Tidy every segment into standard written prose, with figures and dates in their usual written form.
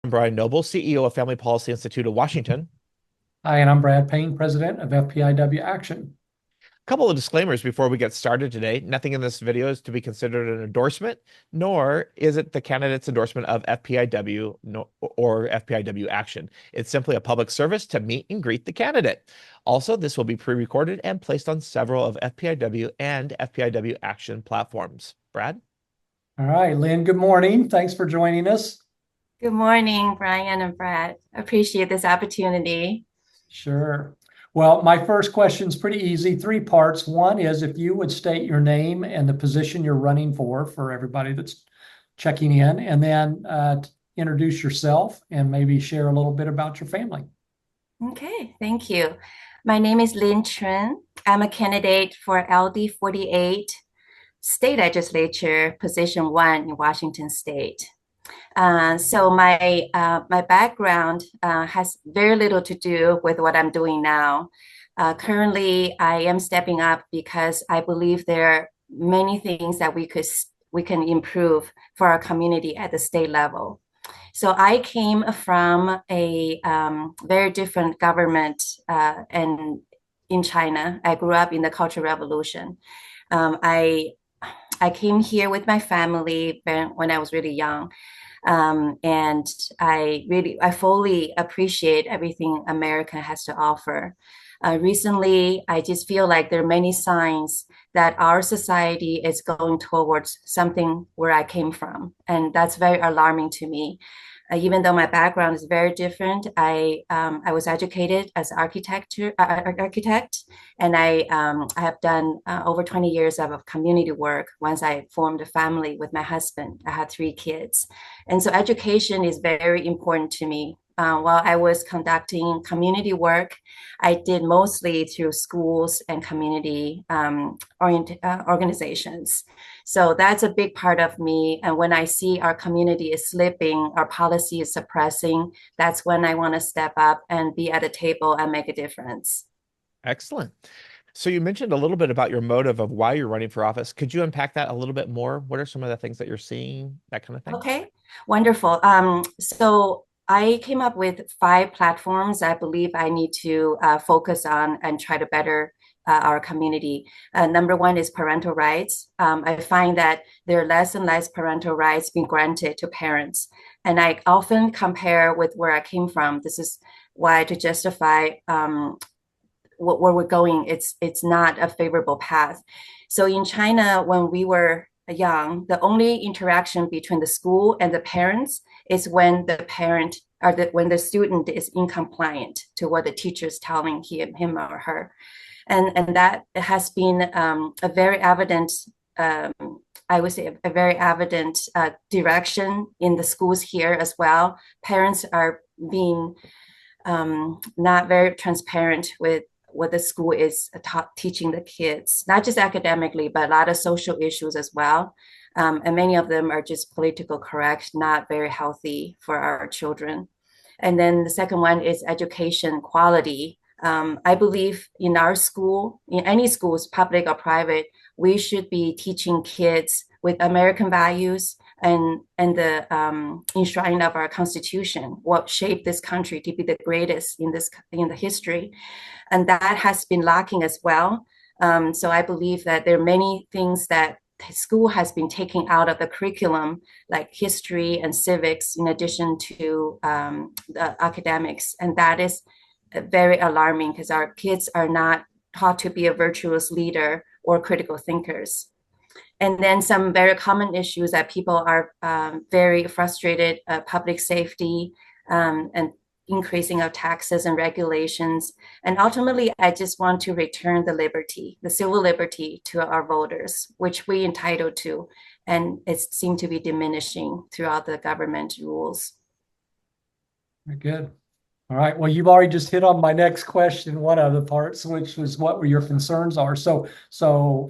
I'm Brian Noble, CEO of Family Policy Institute of Washington. Hi, and I'm Brad Payne, President of FPIW Action. A couple of disclaimers before we get started today. Nothing in this video is to be considered an endorsement, nor is it the candidate's endorsement of FPIW or FPIW Action. It's simply a public service to meet and greet the candidate. Also, this will be pre-recorded and placed on several of FPIW and FPIW Action platforms. Brad? All right, Lynn, good morning. Thanks for joining us. Good morning, Brian and Brad. Appreciate this opportunity. Sure. Well, my first question is pretty easy, three parts. One is if you would state your name and the position you're running for everybody that's checking in, and then introduce yourself and maybe share a little bit about your family. Okay, thank you. My name is Lynn Trinh. I'm a candidate for LD48 state legislature, position 1 in Washington State. So my background has very little to do with what I'm doing now. Currently, I am stepping up because I believe there are many things that we can improve for our community at the state level. So I came from a very different government and in China. I grew up in the Cultural Revolution. Um, I I came here with my family when I was really young. And I fully appreciate everything America has to offer. Recently, I just feel like there are many signs that our society is going towards something where I came from, and that's very alarming to me. Even though my background is very different, I was educated as architect, and I have done over 20 years of community work. Once I formed a family with my husband, I had 3 kids, and so education is very important to me. While I was conducting community work, I did mostly through schools and community organizations. So that's a big part of me. And when I see our community is slipping, our policy is suppressing, that's when I want to step up and be at a table and make a difference. Excellent. So you mentioned a little bit about your motive of why you're running for office. Could you unpack that a little bit more? What are some of the things that you're seeing, that kind of thing? Okay, wonderful. So I came up with 5 platforms I believe I need to focus on and try to better our community. Number one is parental rights. I find that there are less and less parental rights being granted to parents. And I often compare with where I came from. This is why to justify where we're going, it's not a favorable path. So in China, when we were young, the only interaction between the school and the parents is when the parent or when the student is incompliant to what the teacher is telling him or her. And that has been a very evident, um, I would say, a very evident direction in the schools here as well. Parents are being not very transparent with what the school is teaching the kids, not just academically, but a lot of social issues as well. And many of them are just political correct, not very healthy for our children. And then the second one is education quality. I believe in our school, in any schools, public or private, we should be teaching kids with American values and the enshrined of our Constitution, what shaped this country to be the greatest in the history, and that has been lacking as well. So I believe that there are many things that school has been taking out of the curriculum, like history and civics, in addition to the academics, and that is very alarming because our kids are not taught to be a virtuous leader or critical thinkers. And then some very common issues that people are very frustrated, public safety and increasing of taxes and regulations. And ultimately, I just want to return the liberty, the civil liberty to our voters, which we entitled to. And it seemed to be diminishing throughout the government rules. Very good. All right. Well, you've already just hit on my next question, one of the parts, which was what were your concerns are. So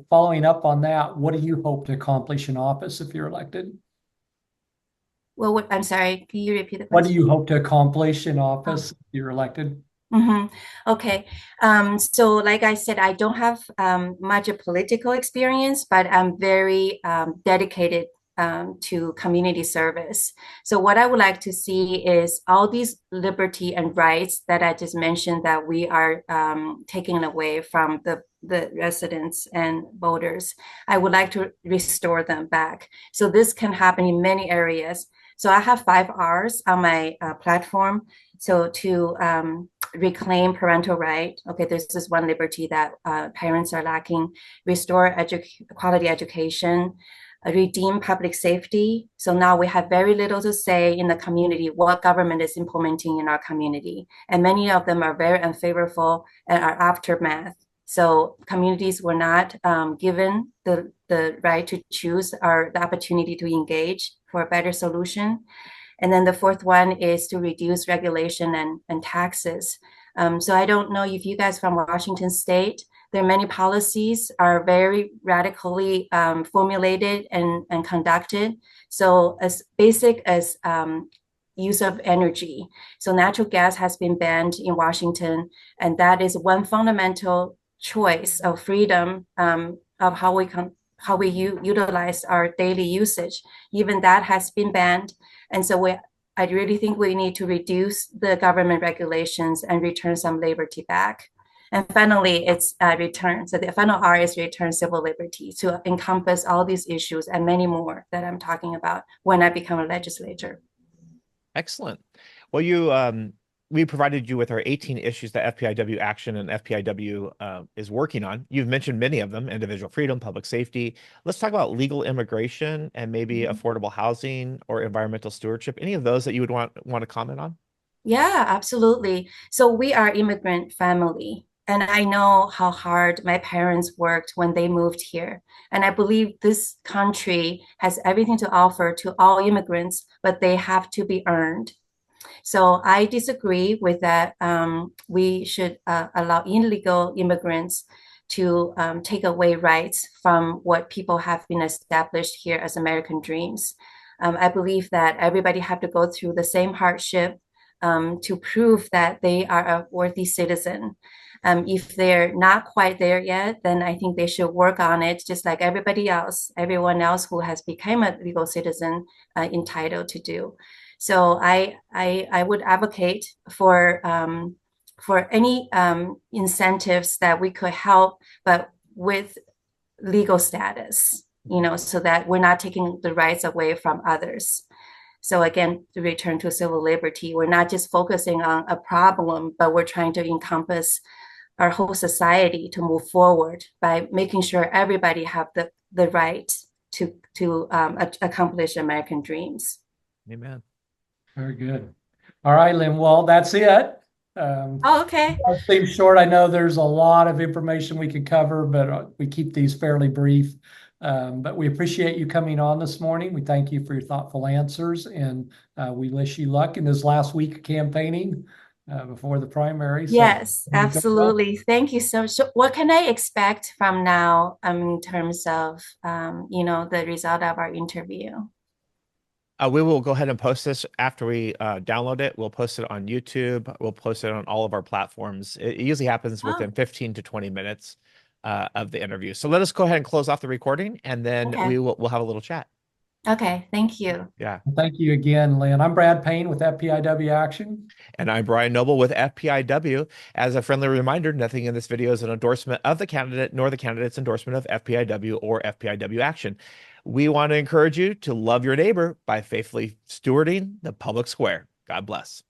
following up on that, what do you hope to accomplish in office if you're elected? Well, I'm sorry, can you repeat the What do question? you hope to accomplish in Oh. office if you're elected? Mm-hmm. Okay. So like I said, I don't have much of political experience, but I'm very dedicated to community service. So what I would like to see is all these liberty and rights that I just mentioned that we are taking away from the residents and voters. I would like to restore them back. So this can happen in many areas. So I have 5 R's on my platform. So to reclaim parental right. Okay, this is one liberty that parents are lacking. Restore quality education, redeem public safety. So now we have very little to say in the community what government is implementing in our community. And many of them are very unfavorable and are aftermath. So communities were not given the right to choose or the opportunity to engage for a better solution. And then the fourth one is to reduce regulation and taxes. So I don't know if you guys from Washington State, there are many policies are very radically formulated and conducted. So as basic as use of energy. So natural gas has been banned in Washington, and that is one fundamental choice of freedom of how we utilize our daily usage. Even that has been banned. And so I really think we need to reduce the government regulations and return some liberty back. And finally, it's return. So the final R is return civil liberty to encompass all these issues and many more that I'm talking about when I become a legislator. Excellent. Well, we provided you with our 18 issues that FPIW Action and FPIW is working on. You've mentioned many of them: individual freedom, public safety. Let's talk about legal immigration and maybe affordable housing or environmental stewardship. Any of those that you would want to comment on? Yeah, absolutely. So we are immigrant family. And I know how hard my parents worked when they moved here. And I believe this country has everything to offer to all immigrants, but they have to be earned. So I disagree with that. We should allow illegal immigrants to take away rights from what people have been established here as American dreams. I believe that everybody have to go through the same hardship to prove that they are a worthy citizen. If they're not quite there yet, then I think they should work on it, just like everyone else who has become a legal citizen entitled to do. So I would advocate for any incentives that we could help, but with legal status, so that we're not taking the rights away from others. So again, to return to civil liberty, we're not just focusing on a problem, but we're trying to encompass our whole society to move forward by making sure everybody have the right to accomplish American dreams. Amen. Very good. All right, Lynn. Well, that's it. Okay. It seems short. I know there's a lot of information we could cover, but we keep these fairly brief. But we appreciate you coming on this morning. We thank you for your thoughtful answers, and we wish you luck in this last week of campaigning before the primary. Yes, absolutely. Thank you so much. So what can I expect from now in terms of, the result of our interview? We will go ahead and post this after we download it. We'll post it on YouTube. We'll post it on all of our platforms. It usually happens within 15 to 20 minutes of the interview. So let us go ahead and close off the recording, and then we'll have a little chat. Okay, thank you. Yeah. Thank you again, Lynn. I'm Brad Payne with FPIW Action. And I'm Brian Noble with FPIW. As a friendly reminder, nothing in this video is an endorsement of the candidate nor the candidate's endorsement of FPIW or FPIW Action. We want to encourage you to love your neighbor by faithfully stewarding the public square. God bless.